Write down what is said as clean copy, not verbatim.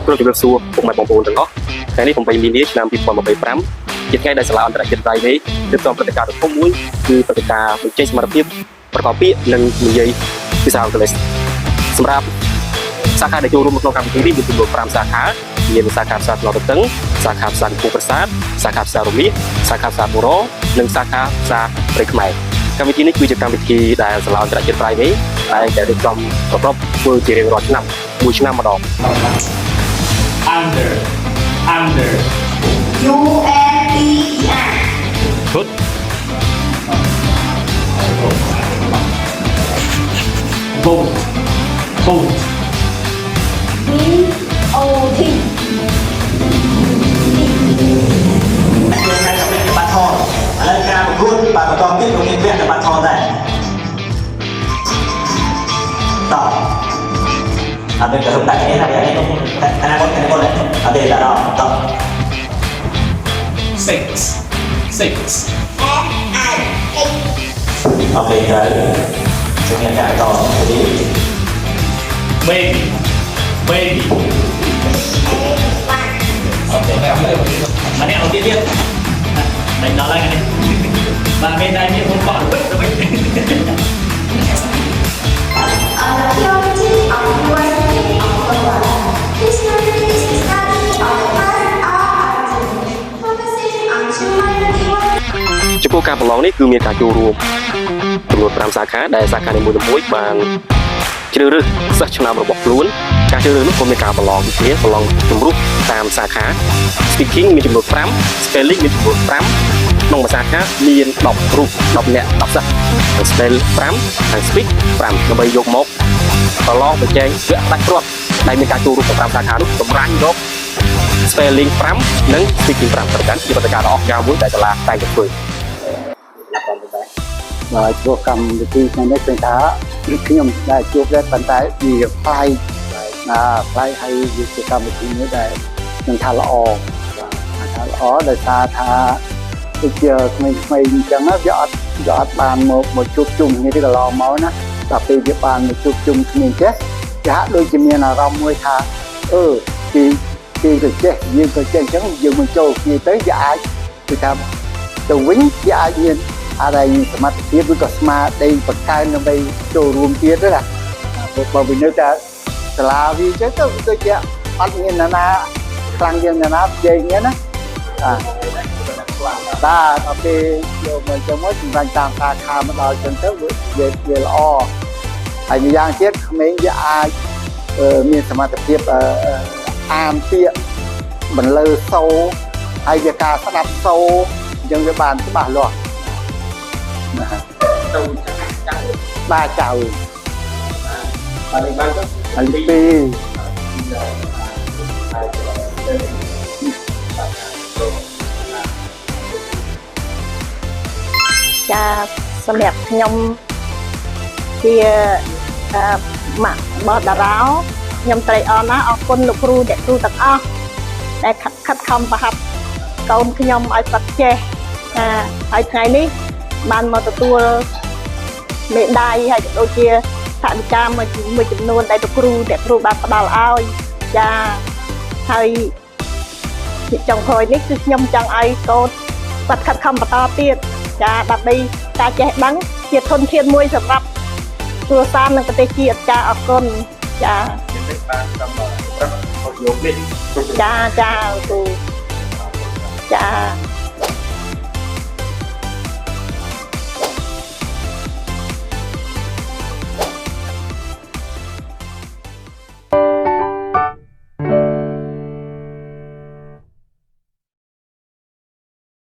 គ្រូជំរាបសួរពុកម៉ែបងប្អូនទាំងអស់ថ្ងៃនេះผมไปមីនីឆ្នាំ2025ជាថ្ងៃដែលសាលាអន្តរជាតិ Friday រៀបចំព្រឹត្តិការណ៍ដ៏ធំមួយគឺព្រឹត្តិការណ៍បញ្ចេញសមត្ថភាពប្រកបពាក្យនិងនិយាយភាសាអង់គ្លេសសម្រាប់សាខាដែលចូលរួមក្នុងកម្មវិធីនេះមានចំនួន5សាខាមានសាខាភាសាក្នុងរតឹងសាខាភាសាកំពង់ប្រាសាទសាខាភាសារមាសសាខាភាសាបុរនិងសាខាភាសាព្រៃខ្មែរកម្មវិធីនេះគឺជាកម្មវិធីដែលសាលាអន្តរជាតិ Friday ដែលរៀបចំប្រកបធ្វើជារៀងរាល់ឆ្នាំមួយឆ្នាំម្ដង under UNDER good vote VOT បាត់ថតឥឡូវការប្រកួតបាទបន្តទៀតក៏មានវគ្គបាត់ថតដែរតោះអត់មានករំដាក់គ្នាណាវាអនាគតអត់ទេដល់តោះ sixអូខេហើយជំនាញការតទៅ baby អូខេម្នាក់អូទៀតទៀតមិនដល់ហើយនេះបាទមានតែមានខ្ញុំបត់ទៅវិញ Authority of University of Colorado. This university is studying on the part of focusing on human ចំពោះការប្រឡងនេះគឺមានការចូលរួមចំនួន5សាខាដែលសាខានីមួយៗបានជ្រើសរើសសិស្សឆ្នាំរបស់ខ្លួនការជ្រើសរើសនោះក៏មានការប្រឡងជាប្រឡងជំរុះតាមសាខា speaking មានចំនួន5 spelling មានចំនួន5ក្នុងមួយសាខាមាន10រូប10នាក់10សិស្សហើយ spell 5ហើយ speak 5ដើម្បីយកមកប្រឡងបញ្ចេញវគ្គផ្ដាច់គ្រាប់ដែលមានការចូលរួមពី5សាខានោះសម្រាប់យក spelling 5និង speaking 5ប្រកាន់ជាបទការដ៏អស្ចារ្យមួយដែលសាលាតែងតែធ្វើ và chùa cầm thì này nóเป็นท้าขยมได้ជួបដែរប៉ុន្តែវាផ្លៃផ្លៃហើយវាជាកម្មវិធីនេះដែលនឹងថាល្អដោយសារថាដូចជាក្មេងៗអញ្ចឹងវាអត់បានមកជួបជុំគ្នាទីកន្លងមកណាតែពេលវាបានមកជួបជុំគ្នាចេះគេហាក់ដូចជាមានអារម្មណ៍មួយថាគេក៏ចេះយើងក៏ចេះអញ្ចឹងយើងមកចូលគ្នាទៅវាអាចគឺថាទៅវិញវាអាចមានอะไรសមត្ថភាពឬក៏ស្មារតីបង្កើនដើម្បីចូលរួមទៀតណាបើវិញទៅសាលាវាអញ្ចឹងទៅដូចជាអត់មានណាខ្លាំងជាងណាផ្សេងទេណាបាទដល់ពេលយកមកចឹងមកសម្រាប់តាមសាខាមកដល់ចឹងទៅវាល្អហើយម្យ៉ាងទៀតក្មេងវាអាចមានសមត្ថភាពអានពាក្យបន្លឺសូរហើយវាការស្ដាប់សូរអញ្ចឹងវាបានច្បាស់លាស់ba chào anh Pi ចាសម្រាប់ខ្ញុំជាម៉ាក់របស់តារ៉ោខ្ញុំត្រេកអរណាស់អរគុណលោកគ្រូអ្នកគ្រូទាំងអស់ដែលខិតខំប្រហាត់កូនខ្ញុំឲ្យប៉ាត់ចេះហើយថ្ងៃនេះបានមកទទួលមេដាយហើយដូចជាថវិកាមួយចំនួនដែលលោកគ្រូអ្នកគ្រូបានផ្ដល់ឲ្យចាហើយចុងក្រោយនេះគឺខ្ញុំចង់ឲ្យកូនគាត់ខិតខំបន្តទៀតចាដើម្បីការចេះដឹងជាធនធានមួយសម្រាប់គ្រួសារនិងប្រទេសជាតិចាអរគុណចាចាគ្រូចា